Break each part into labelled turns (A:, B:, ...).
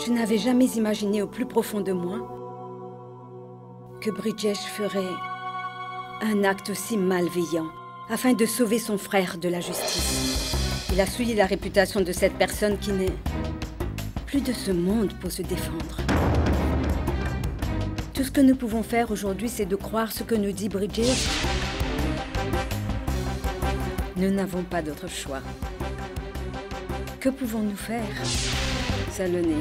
A: Je n'avais jamais imaginé au plus profond de moi que Bridgesh ferait un acte aussi malveillant afin de sauver son frère de la justice. Il a souillé la réputation de cette personne qui n'est plus de ce monde pour se défendre. Tout ce que nous pouvons faire aujourd'hui, c'est de croire ce que nous dit Bridgesh. Nous n'avons pas d'autre choix. Que pouvons-nous faire? Salonné,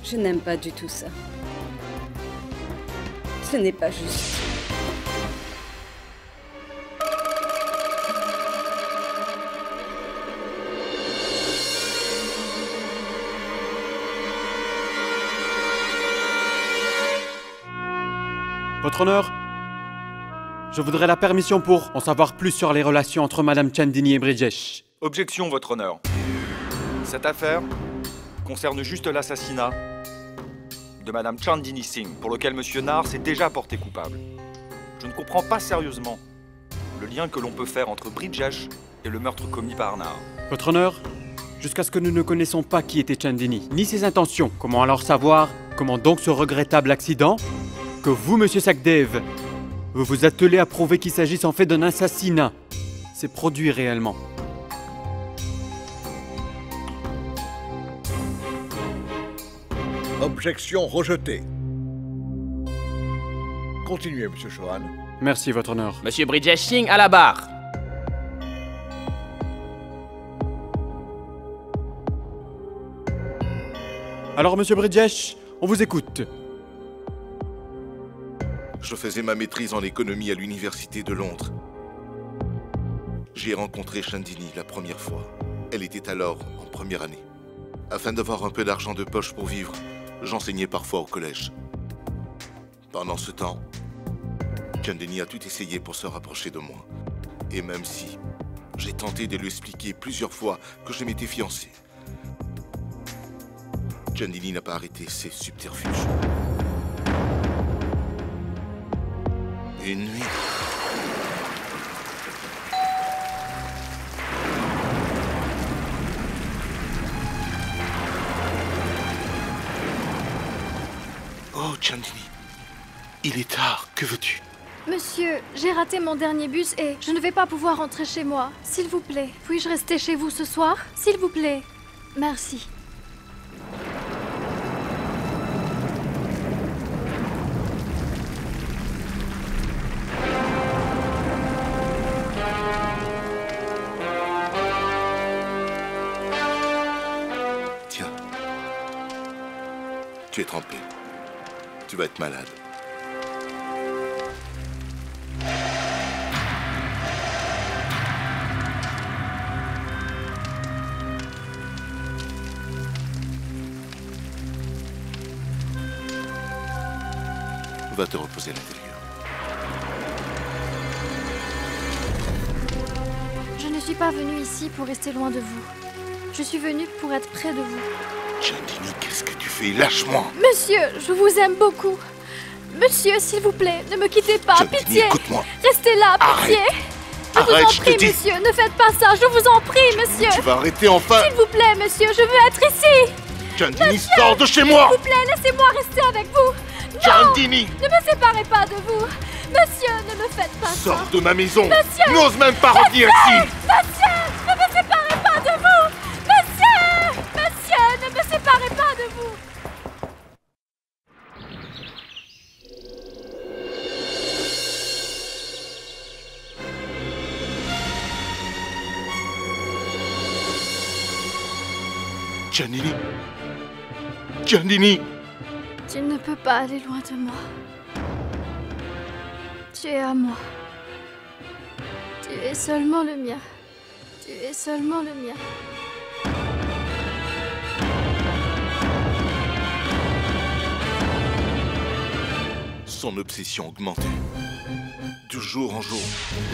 A: je n'aime pas du tout ça. Ce n'est pas juste.
B: Votre Honneur, je voudrais la permission pour en savoir plus sur les relations entre Madame Chandini et Bridgesh.
C: Objection, Votre Honneur. Cette affaire concerne juste l'assassinat de Madame Chandini Singh, pour lequel Monsieur Nar s'est déjà porté coupable. Je ne comprends pas sérieusement le lien que l'on peut faire entre Bridgesh et le meurtre commis par Nar.
B: Votre Honneur, jusqu'à ce que nous ne connaissons pas qui était Chandini, ni ses intentions, comment alors savoir comment donc ce regrettable accident que vous, Monsieur Sakdev, vous vous attelez à prouver qu'il s'agisse en fait d'un assassinat, s'est produit réellement?
D: Objection rejetée. Continuez, Monsieur Chauhan.
B: Merci, Votre Honneur.
E: Monsieur Bridgesh Singh à la barre.
B: Alors, Monsieur Bridgesh, on vous écoute.
F: Je faisais ma maîtrise en économie à l'université de Londres. J'y ai rencontré Chandini la première fois. Elle était alors en première année. Afin d'avoir un peu d'argent de poche pour vivre, j'enseignais parfois au collège. Pendant ce temps, Chandini a tout essayé pour se rapprocher de moi. Et même si j'ai tenté de lui expliquer plusieurs fois que je m'étais fiancé, Chandini n'a pas arrêté ses subterfuges. Une nuit. Oh, Chandini. Il est tard. Que veux-tu?
G: Monsieur, j'ai raté mon dernier bus et je ne vais pas pouvoir rentrer chez moi. S'il vous plaît, puis-je rester chez vous ce soir? S'il vous plaît. Merci.
F: Tu es trempé. Tu vas être malade. Va te reposer à l'intérieur.
G: Je ne suis pas venue ici pour rester loin de vous. Je suis venue pour être près de vous.
F: Chandini, qu'est-ce que tu fais? Lâche-moi!
G: Monsieur, je vous aime beaucoup. Monsieur, s'il vous plaît, ne me quittez pas.
F: Chandini,
G: pitié.
F: écoute-moi.
G: Restez là, pitié.
F: Arrête.
G: Je vous
F: Arrête,
G: en
F: je
G: prie,
F: te dis.
G: monsieur, ne faites pas ça. Je vous en prie, monsieur.
F: Tu vas arrêter enfin!
G: S'il vous plaît, monsieur, je veux être ici.
F: Chandini, sors de chez moi!
G: S'il vous plaît, laissez-moi rester avec vous. Non,
F: Chandini!
G: ne me séparez pas de vous. Monsieur, ne me faites pas ça.
F: Sors de ma maison!
G: Monsieur!
F: N'ose même pas revenir ici!
G: Monsieur, ne me séparez pas de vous. Monsieur, monsieur, ne me séparez pas de vous.
F: Chandini! Chandini!
G: Tu ne peux pas aller loin de moi. Tu es à moi. Tu es seulement le mien. Tu es seulement le mien.
F: Son obsession augmentait. De jour en jour,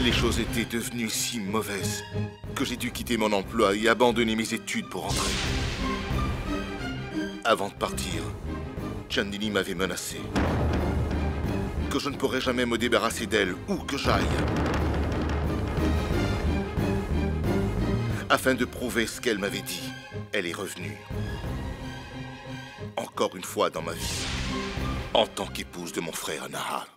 F: les choses étaient devenues si mauvaises que j'ai dû quitter mon emploi et abandonner mes études pour rentrer. Avant de partir, Chandini m'avait menacé que je ne pourrais jamais me débarrasser d'elle où que j'aille. Afin de prouver ce qu'elle m'avait dit, elle est revenue. encore une fois dans ma vie, en tant qu'épouse de mon frère Nahar.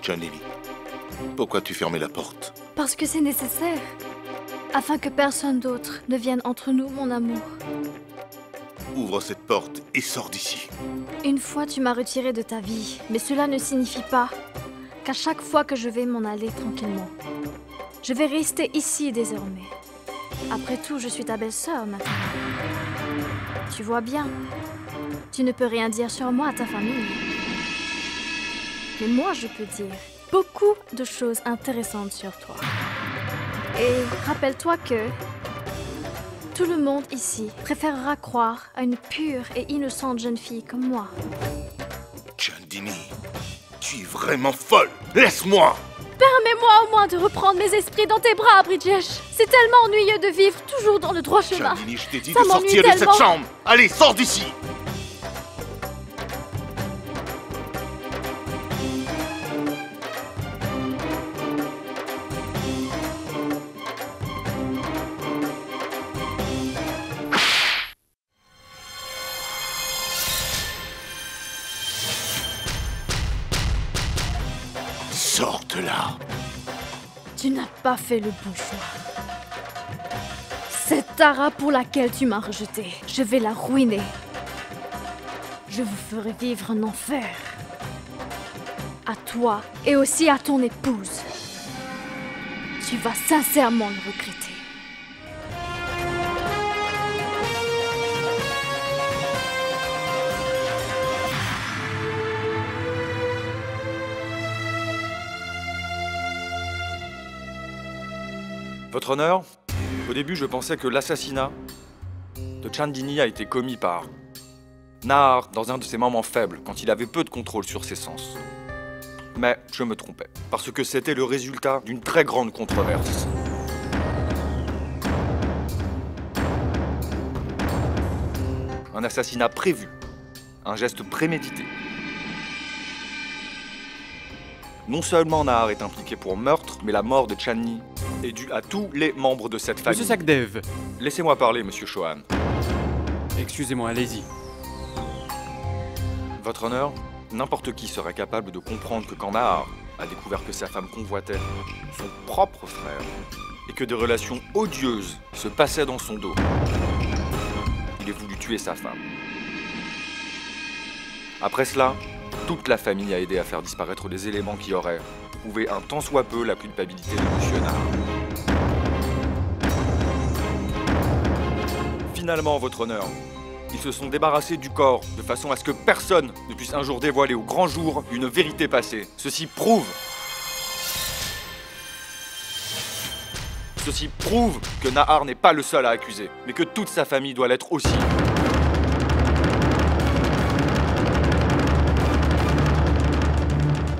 F: Chandini, pourquoi tu fermais la porte?
G: Parce que c'est nécessaire. Afin que personne d'autre ne vienne entre nous, mon amour.
F: Ouvre cette porte et sors d'ici.
G: Une fois, tu m'as retiré de ta vie, mais cela ne signifie pas qu'à chaque fois que je vais m'en aller tranquillement. Je vais rester ici désormais. Après tout, je suis ta belle-sœur maintenant. Tu vois bien, tu ne peux rien dire sur moi à ta famille. Mais moi, je peux dire beaucoup de choses intéressantes sur toi. Et rappelle-toi que tout le monde ici préférera croire à une pure et innocente jeune fille comme moi.
F: Chandini, tu es vraiment folle. Laisse-moi!
G: Permets-moi au moins de reprendre mes esprits dans tes bras, Bridgesh. C'est tellement ennuyeux de vivre toujours dans le droit chemin.
F: Chandini, je t'ai dit
G: Ça
F: de
G: m'ennuie
F: sortir de cette
G: tellement.
F: chambre. Allez, sors d'ici! Sors de là!
G: Tu n'as pas fait le bon choix. Cette Tara pour laquelle tu m'as rejeté, je vais la ruiner. Je vous ferai vivre un enfer. À toi et aussi à ton épouse. Tu vas sincèrement le regretter.
C: Votre honneur, au début je pensais que l'assassinat de Chandini a été commis par Nahar dans un de ses moments faibles, quand il avait peu de contrôle sur ses sens. Mais je me trompais, parce que c'était le résultat d'une très grande controverse. Un assassinat prévu, un geste prémédité. Non seulement Nahar est impliqué pour meurtre, mais la mort de Chandni est due à tous les membres de cette famille.
B: Monsieur Sachdev.
C: Laissez-moi parler, monsieur Chauhan.
B: Excusez-moi, allez-y.
C: Votre honneur, n'importe qui serait capable de comprendre que quand Nahar a découvert que sa femme convoitait son propre frère et que des relations odieuses se passaient dans son dos, il a voulu tuer sa femme. Après cela, toute la famille a aidé à faire disparaître des éléments qui auraient prouvé un tant soit peu la culpabilité de monsieur Nahar. Finalement, votre honneur, ils se sont débarrassés du corps de façon à ce que personne ne puisse un jour dévoiler au grand jour une vérité passée. Ceci prouve que Nahar n'est pas le seul à accuser, mais que toute sa famille doit l'être aussi.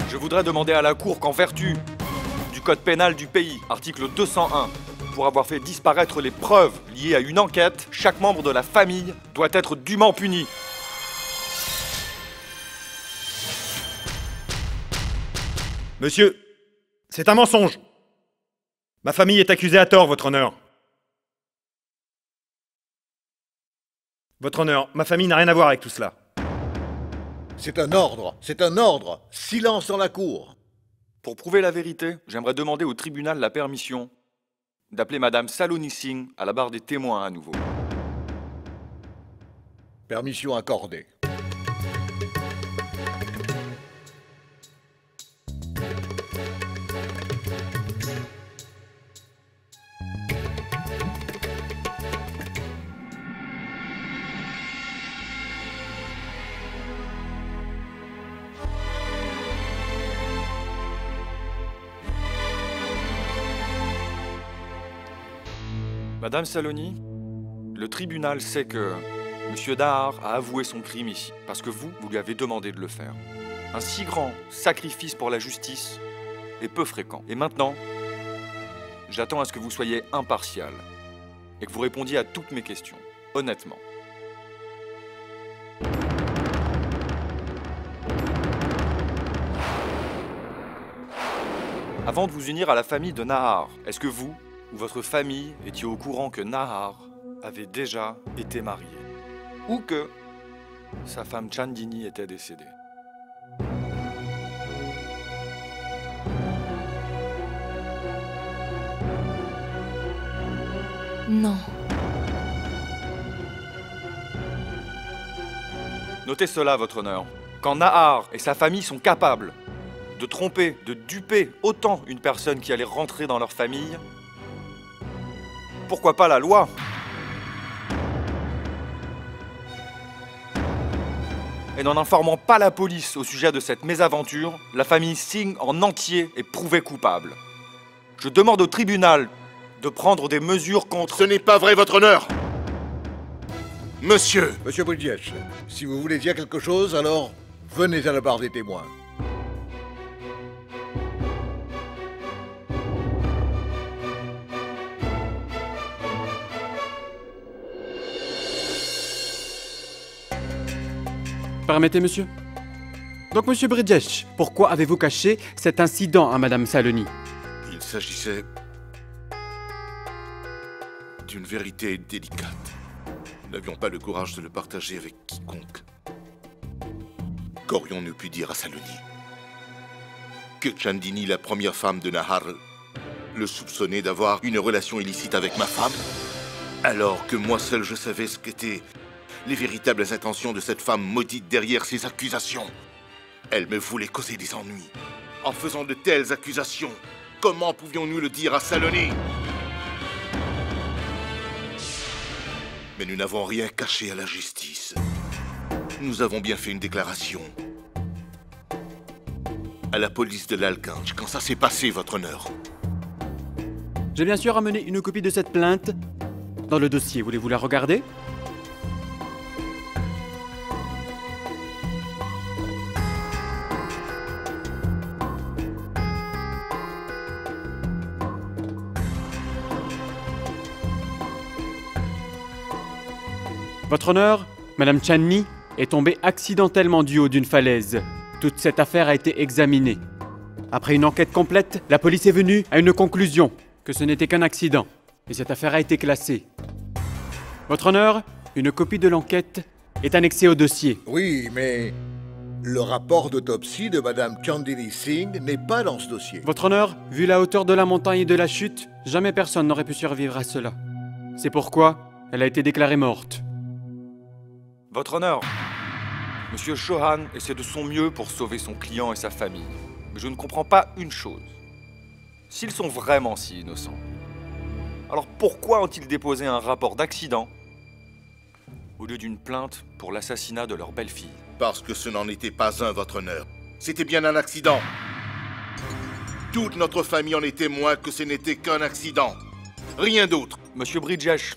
C: Je voudrais demander à la Cour qu'en vertu du Code pénal du pays, article 201, pour avoir fait disparaître les preuves liées à une enquête, chaque membre de la famille doit être dûment puni.
H: Monsieur, c'est un mensonge. Ma famille est accusée à tort, votre honneur. Votre honneur, ma famille n'a rien à voir avec tout cela.
D: C'est un ordre, c'est un ordre. Silence dans la cour.
C: Pour prouver la vérité, j'aimerais demander au tribunal la permission d'appeler Madame Saloni Singh à la barre des témoins à nouveau.
D: Permission accordée.
C: Madame Saloni, le tribunal sait que Monsieur Nahar a avoué son crime ici, parce que vous lui avez demandé de le faire. Un si grand sacrifice pour la justice est peu fréquent. Et maintenant, j'attends à ce que vous soyez impartial et que vous répondiez à toutes mes questions, honnêtement. Avant de vous unir à la famille de Nahar, est-ce que vous où votre famille était au courant que Nahar avait déjà été marié, ou que sa femme Chandini était décédée.
I: Non.
C: Notez cela, votre honneur. Quand Nahar et sa famille sont capables de tromper, de duper autant une personne qui allait rentrer dans leur famille, pourquoi pas la loi? Et n'en informant pas la police au sujet de cette mésaventure, la famille Singh en entier est prouvée coupable. Je demande au tribunal de prendre des mesures contre...
F: Ce n'est pas vrai, votre honneur! Monsieur!
D: Monsieur Bridges, si vous voulez dire quelque chose, alors venez à la barre des témoins.
B: Permettez, monsieur. Donc, monsieur Bridges, pourquoi avez-vous caché cet incident à madame Saloni?
F: Il s'agissait d'une vérité délicate. Nous n'avions pas le courage de le partager avec quiconque. Qu'aurions-nous pu dire à Saloni? Que Chandini, la première femme de Nahar, le soupçonnait d'avoir une relation illicite avec ma femme? Alors que moi seul je savais ce qu'étaient les véritables intentions de cette femme maudite derrière ces accusations. Elle me voulait causer des ennuis. En faisant de telles accusations, comment pouvions-nous le dire à Saloni? Mais nous n'avons rien caché à la justice. Nous avons bien fait une déclaration à la police de Lalganj quand ça s'est passé, votre honneur.
B: J'ai bien sûr amené une copie de cette plainte dans le dossier. Voulez-vous la regarder? Votre honneur, madame Chandni est tombée accidentellement du haut d'une falaise. Toute cette affaire a été examinée. Après une enquête complète, la police est venue à une conclusion, que ce n'était qu'un accident. Et cette affaire a été classée. Votre honneur, une copie de l'enquête est annexée au dossier.
D: Oui, mais le rapport d'autopsie de madame Chandini Singh n'est pas dans ce dossier.
B: Votre honneur, vu la hauteur de la montagne et de la chute, jamais personne n'aurait pu survivre à cela. C'est pourquoi elle a été déclarée morte.
C: Votre honneur, Monsieur Chauhan essaie de son mieux pour sauver son client et sa famille. Mais je ne comprends pas une chose. S'ils sont vraiment si innocents, alors pourquoi ont-ils déposé un rapport d'accident au lieu d'une plainte pour l'assassinat de leur belle-fille?
F: Parce que ce n'en était pas un, votre honneur. C'était bien un accident. Toute notre famille en est témoin que ce n'était qu'un accident. Rien d'autre.
C: Monsieur Bridges,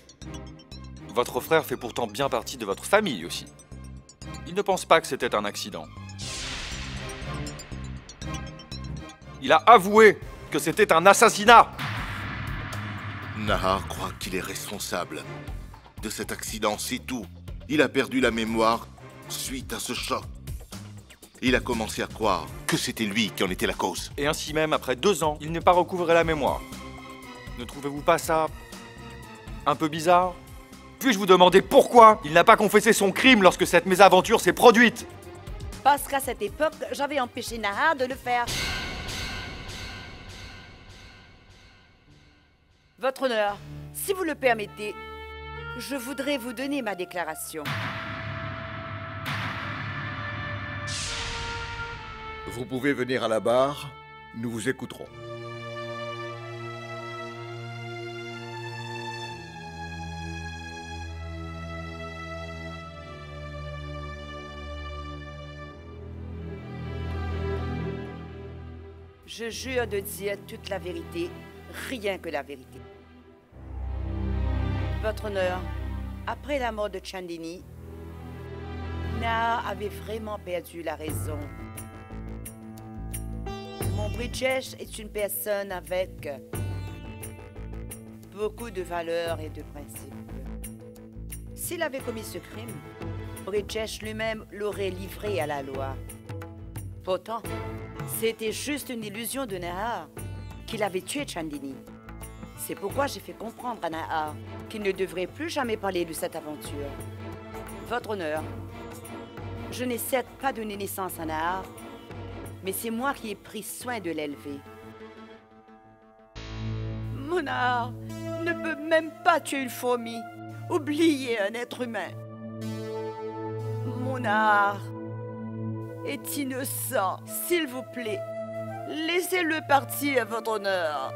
C: votre frère fait pourtant bien partie de votre famille aussi. Il ne pense pas que c'était un accident. Il a avoué que c'était un assassinat.
F: Nahar croit qu'il est responsable de cet accident, c'est tout. Il a perdu la mémoire suite à ce choc. Il a commencé à croire que c'était lui qui en était la cause.
C: Et ainsi même, après 2 ans, il n'est pas recouvré la mémoire. Ne trouvez-vous pas ça un peu bizarre? Puis-je vous demander pourquoi il n'a pas confessé son crime lorsque cette mésaventure s'est produite?
J: Parce qu'à cette époque, j'avais empêché Nahar de le faire. Votre honneur, si vous le permettez, je voudrais vous donner ma déclaration.
D: Vous pouvez venir à la barre, nous vous écouterons.
J: Je jure de dire toute la vérité, rien que la vérité. Votre honneur, après la mort de Chandini, Nahar avait vraiment perdu la raison. Mon Bridges est une personne avec beaucoup de valeurs et de principes. S'il avait commis ce crime, Bridges lui-même l'aurait livré à la loi. Pourtant, c'était juste une illusion de Nahar qu'il avait tué Chandini. C'est pourquoi j'ai fait comprendre à Nahar qu'il ne devrait plus jamais parler de cette aventure. Votre honneur, je n'ai certes pas donné naissance à Nahar, mais c'est moi qui ai pris soin de l'élever. Mon Nahar ne peut même pas tuer une fourmi. Oubliez un être humain. Mon Nahar est innocent. S'il vous plaît, laissez-le partir, votre honneur.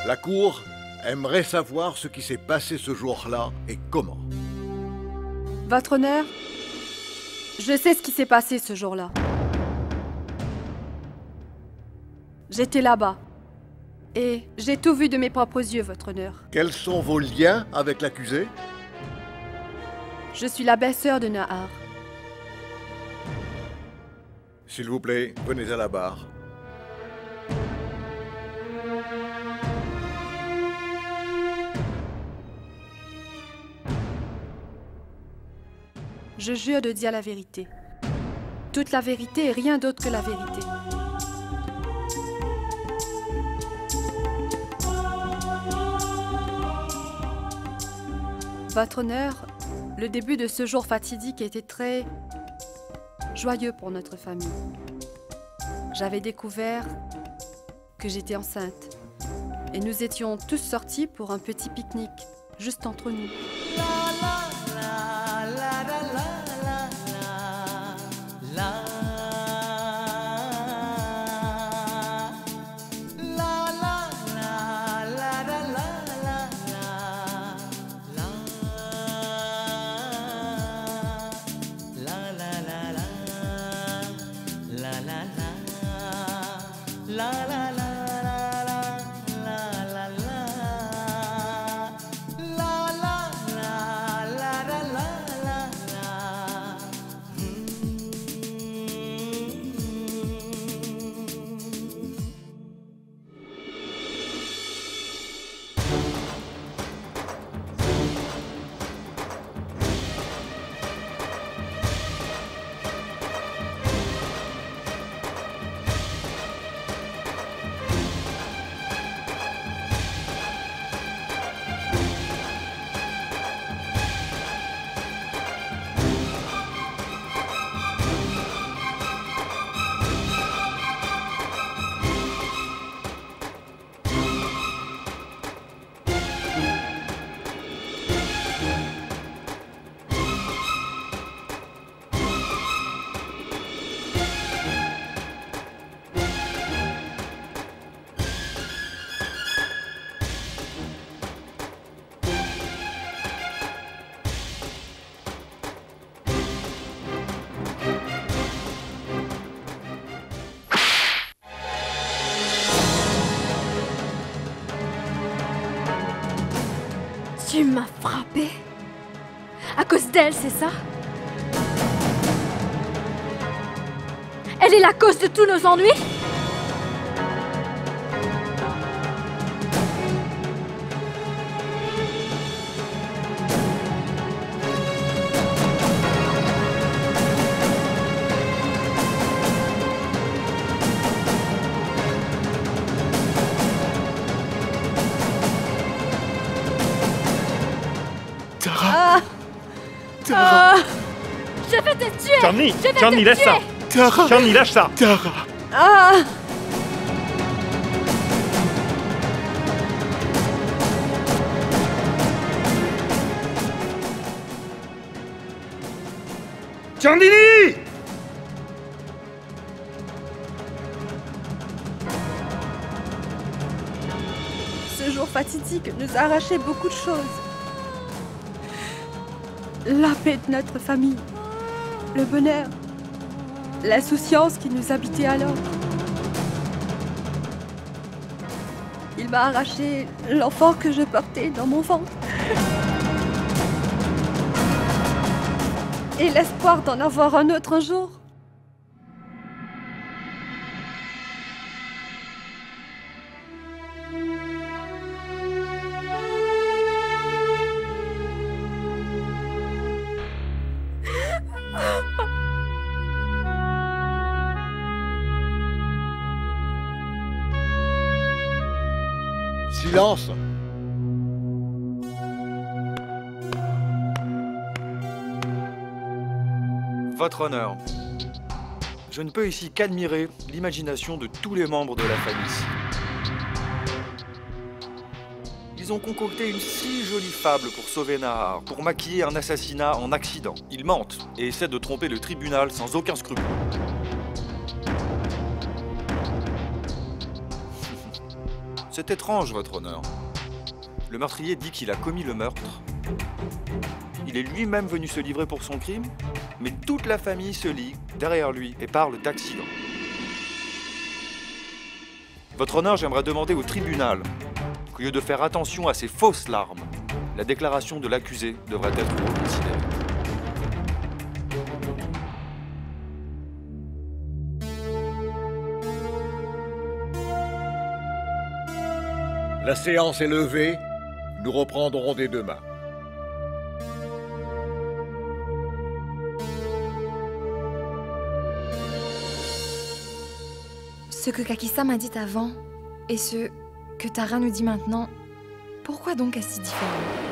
D: La cour aimerait savoir ce qui s'est passé ce jour-là et comment.
I: Votre honneur, je sais ce qui s'est passé ce jour-là. J'étais là-bas. Et j'ai tout vu de mes propres yeux, votre honneur.
D: Quels sont vos liens avec l'accusé?
I: Je suis la belle-sœur de Nahar.
D: S'il vous plaît, venez à la barre.
I: Je jure de dire la vérité. Toute la vérité et rien d'autre que la vérité. Votre honneur, le début de ce jour fatidique était très joyeux pour notre famille. J'avais découvert que j'étais enceinte et nous étions tous sortis pour un petit pique-nique, juste entre nous.
G: Tu m'as frappé? À cause d'elle, c'est ça? Elle est la cause de tous nos ennuis? Je vais te tuer!
H: Johnny, laisse ça! Johnny, lâche ça! Chandini!
I: Ce jour fatidique nous a arraché beaucoup de choses. La paix de notre famille, le bonheur, l'insouciance qui nous habitait alors. Il m'a arraché l'enfant que je portais dans mon ventre. Et l'espoir d'en avoir un autre un jour.
D: Silence!
C: Votre honneur, je ne peux ici qu'admirer l'imagination de tous les membres de la famille. Ils ont concocté une si jolie fable pour sauver Nahar, pour maquiller un assassinat en accident. Ils mentent et essaient de tromper le tribunal sans aucun scrupule. C'est étrange, votre honneur. Le meurtrier dit qu'il a commis le meurtre. Il est lui-même venu se livrer pour son crime, mais toute la famille se lie derrière lui et parle d'accident. Votre honneur, j'aimerais demander au tribunal qu'au lieu de faire attention à ces fausses larmes, la déclaration de l'accusé devrait être reconsidérée.
D: La séance est levée. Nous reprendrons dès demain.
K: Ce que Kakissa m'a dit avant et ce que Tara nous dit maintenant, pourquoi donc est-ce si différent?